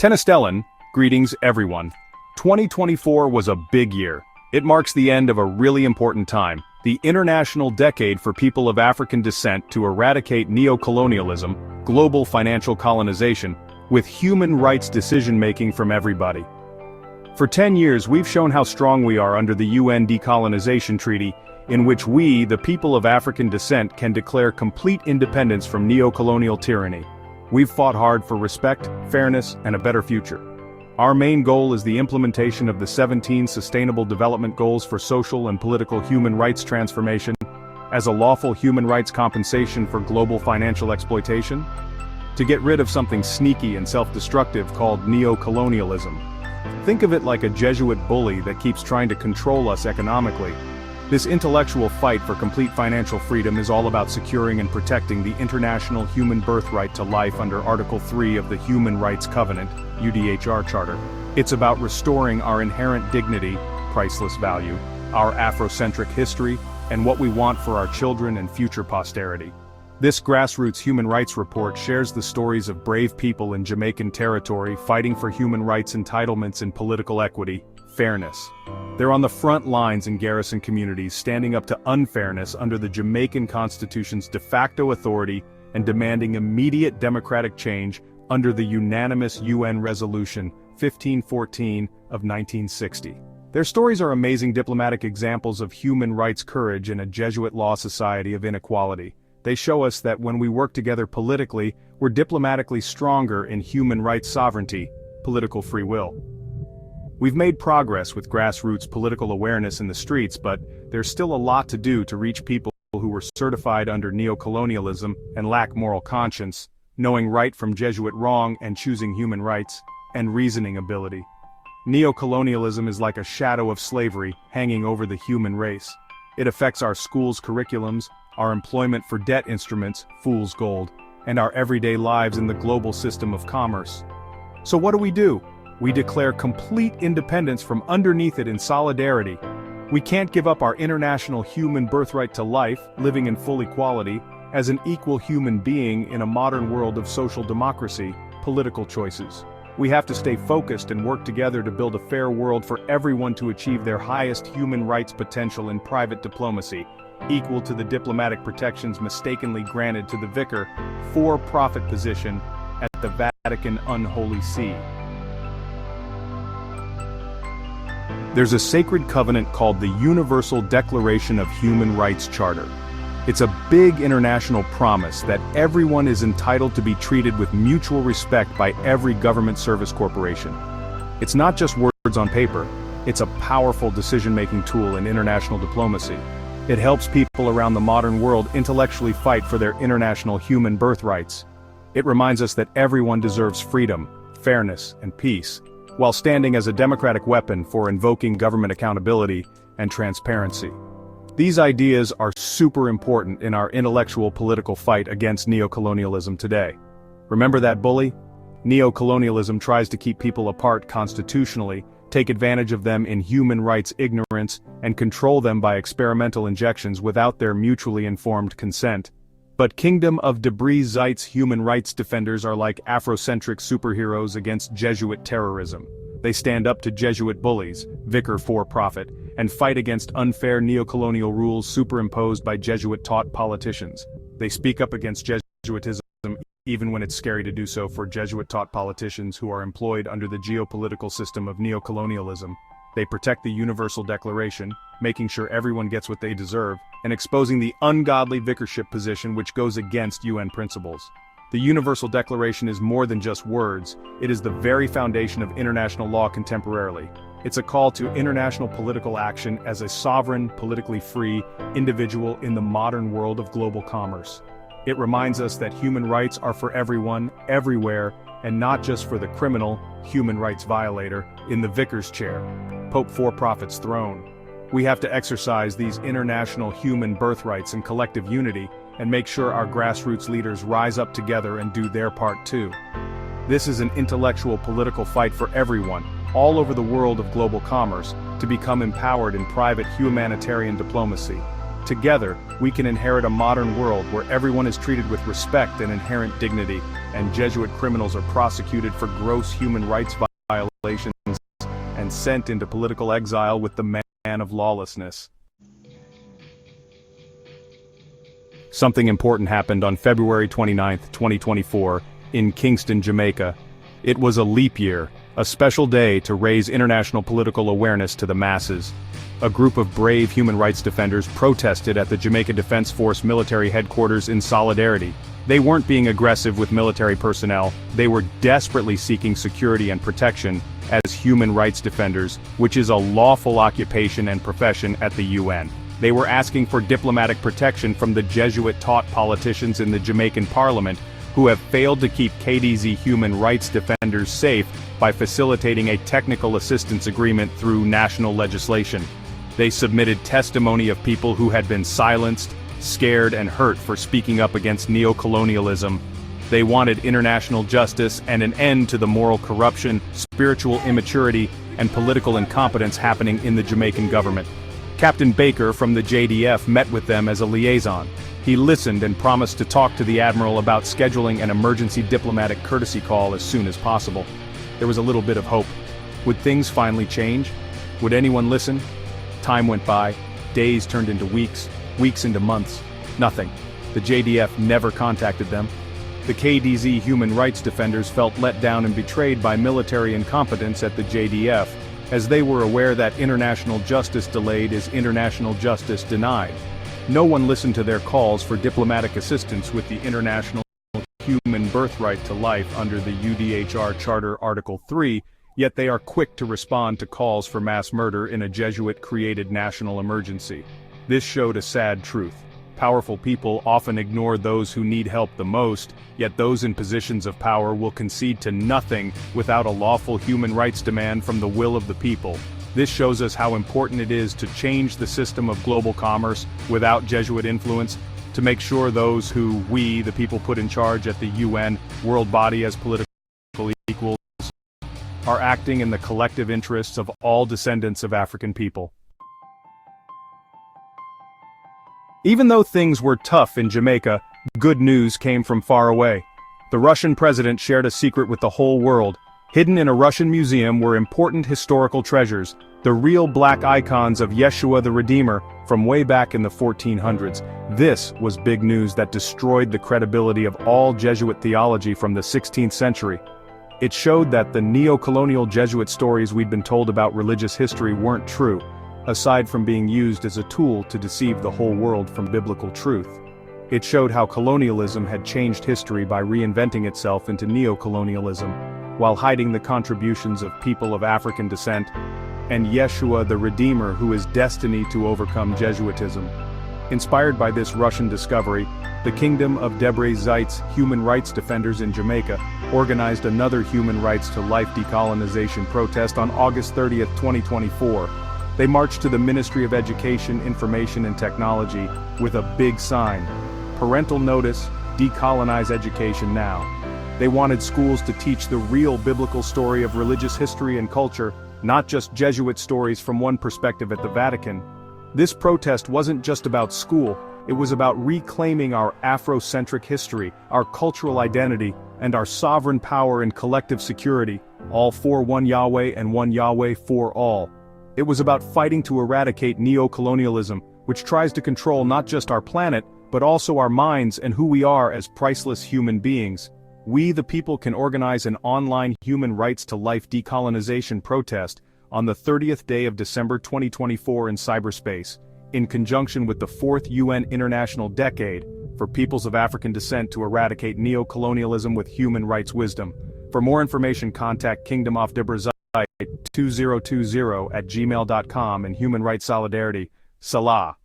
Tenestellan, greetings everyone. 2024 was a big year. It marks the end of a really important time, the International Decade for People of African Descent to eradicate neocolonialism, global financial colonization, with human rights decision-making from everybody. For 10 years we've shown how strong we are under the UN Decolonization Treaty, in which we, the people of African descent, can declare complete independence from neocolonial tyranny. We've fought hard for respect, fairness, and a better future. Our main goal is the implementation of the 17 Sustainable Development Goals for social and political human rights transformation, as a lawful human rights compensation for global financial exploitation, to get rid of something sneaky and self-destructive called neocolonialism. Think of it like a Jesuit bully that keeps trying to control us economically. This intellectual fight for complete financial freedom is all about securing and protecting the international human birthright to life under Article 3 of the Human Rights Covenant, UDHR Charter. It's about restoring our inherent dignity, priceless value, our Afrocentric history, and what we want for our children and future posterity. This Grassroots Human Rights Report shares the stories of brave people in Jamaican territory fighting for human rights entitlements and political equity, fairness. They're on the front lines in garrison communities standing up to unfairness under the Jamaican Constitution's de facto authority and demanding immediate democratic change under the unanimous UN Resolution 1514 of 1960. Their stories are amazing diplomatic examples of human rights courage in a Jesuit law society of inequality. They show us that when we work together politically, we're diplomatically stronger in human rights sovereignty, political free will. We've made progress with grassroots political awareness in the streets, but there's still a lot to do to reach people who were certified under neocolonialism and lack moral conscience, knowing right from Jesuit wrong and choosing human rights, and reasoning ability. Neocolonialism is like a shadow of slavery hanging over the human race. It affects our schools' curriculums, our employment for debt instruments, fool's gold, and our everyday lives in the global system of commerce. So what do? We declare complete independence from underneath it in solidarity. We can't give up our international human birthright to life, living in full equality, as an equal human being in a modern world of social democracy, political choices. We have to stay focused and work together to build a fair world for everyone to achieve their highest human rights potential in private diplomacy, equal to the diplomatic protections mistakenly granted to the vicar, for-profit position at the Vatican Unholy See. There's a sacred covenant called the Universal Declaration of Human Rights Charter. It's a big international promise that everyone is entitled to be treated with mutual respect by every government service corporation. It's not just words on paper, it's a powerful decision-making tool in international diplomacy. It helps people around the modern world intellectually fight for their international human birthrights. It reminds us that everyone deserves freedom, fairness, and peace, while standing as a democratic weapon for invoking government accountability and transparency. These ideas are super important in our intellectual political fight against neocolonialism today. Remember that bully? Neocolonialism tries to keep people apart constitutionally, take advantage of them in human rights ignorance, and control them by experimental injections without their mutually informed consent. But Kingdom of Debre Zeit's human rights defenders are like Afrocentric superheroes against Jesuit terrorism. They stand up to Jesuit bullies, vicar for-profit, and fight against unfair neocolonial rules superimposed by Jesuit-taught politicians. They speak up against Jesuitism, even when it's scary to do so for Jesuit-taught politicians who are employed under the geopolitical system of neocolonialism. They protect the Universal Declaration, making sure everyone gets what they deserve, and exposing the ungodly vicarship position which goes against UN principles. The Universal Declaration is more than just words, it is the very foundation of international law contemporarily. It's a call to international political action as a sovereign, politically free individual in the modern world of global commerce. It reminds us that human rights are for everyone, everywhere, and not just for the criminal, human rights violator, in the vicar's chair, Pope for-profit's throne. We have to exercise these international human birthrights in collective unity and make sure our grassroots leaders rise up together and do their part too. This is an intellectual political fight for everyone, all over the world of global commerce, to become empowered in private humanitarian diplomacy. Together, we can inherit a modern world where everyone is treated with respect and inherent dignity, and Jesuit criminals are prosecuted for gross human rights violations and sent into political exile with the man of lawlessness. Something important happened on February 29, 2024, in Kingston, Jamaica. It was a leap year, a special day to raise international political awareness to the masses. A group of brave human rights defenders protested at the Jamaica Defense Force military headquarters in solidarity. They weren't being aggressive with military personnel, they were desperately seeking security and protection as human rights defenders, which is a lawful occupation and profession at the UN. They were asking for diplomatic protection from the Jesuit-taught politicians in the Jamaican parliament who have failed to keep KDZ human rights defenders safe by facilitating a technical assistance agreement through national legislation. They submitted testimony of people who had been silenced, scared, and hurt for speaking up against neocolonialism. They wanted international justice and an end to the moral corruption, spiritual immaturity, and political incompetence happening in the Jamaican government. Captain Baker from the JDF met with them as a liaison. He listened and promised to talk to the Admiral about scheduling an emergency diplomatic courtesy call as soon as possible. There was a little bit of hope. Would things finally change? Would anyone listen? Time went by, days turned into weeks, weeks into months. Nothing. The JDF never contacted them. The KDZ human rights defenders felt let down and betrayed by military incompetence at the JDF, as they were aware that international justice delayed is international justice denied. No one listened to their calls for diplomatic assistance with the international human birthright to life under the UDHR Charter Article 3, yet they are quick to respond to calls for mass murder in a Jesuit-created national emergency. This showed a sad truth. Powerful people often ignore those who need help the most, yet those in positions of power will concede to nothing without a lawful human rights demand from the will of the people. This shows us how important it is to change the system of global commerce without Jesuit influence, to make sure those who we, the people put in charge at the UN, world body as political equals, are acting in the collective interests of all descendants of African people. Even though things were tough in Jamaica, good news came from far away. The Russian president shared a secret with the whole world. Hidden in a Russian museum were important historical treasures, the real black icons of Yeshua the Redeemer from way back in the 1400s. This was big news that destroyed the credibility of all Jesuit theology from the 16th century. It showed that the neo-colonial Jesuit stories we'd been told about religious history weren't true, aside from being used as a tool to deceive the whole world from biblical truth. It showed how colonialism had changed history by reinventing itself into neocolonialism, while hiding the contributions of people of African descent, and Yeshua the Redeemer who is destined to overcome Jesuitism. Inspired by this Russian discovery, the Kingdom of Debre Zeit's human rights defenders in Jamaica organized another human rights to life decolonization protest on August 30, 2024. They marched to the Ministry of Education, Information and Technology with a big sign: "Parental notice, decolonize education now." They wanted schools to teach the real biblical story of religious history and culture, not just Jesuit stories from one perspective at the Vatican. This protest wasn't just about school, it was about reclaiming our Afrocentric history, our cultural identity, and our sovereign power and collective security, all for one Yahweh and one Yahweh for all. It was about fighting to eradicate neocolonialism, which tries to control not just our planet, but also our minds and who we are as priceless human beings. We the people can organize an online human rights to life decolonization protest on the 30th day of December 2024 in cyberspace, in conjunction with the 4th UN International Decade for Peoples of African Descent to eradicate neocolonialism with human rights wisdom. For more information, contact Kingdom of Debre Zeit 2020 at gmail.com and Human Rights Solidarity. Salah.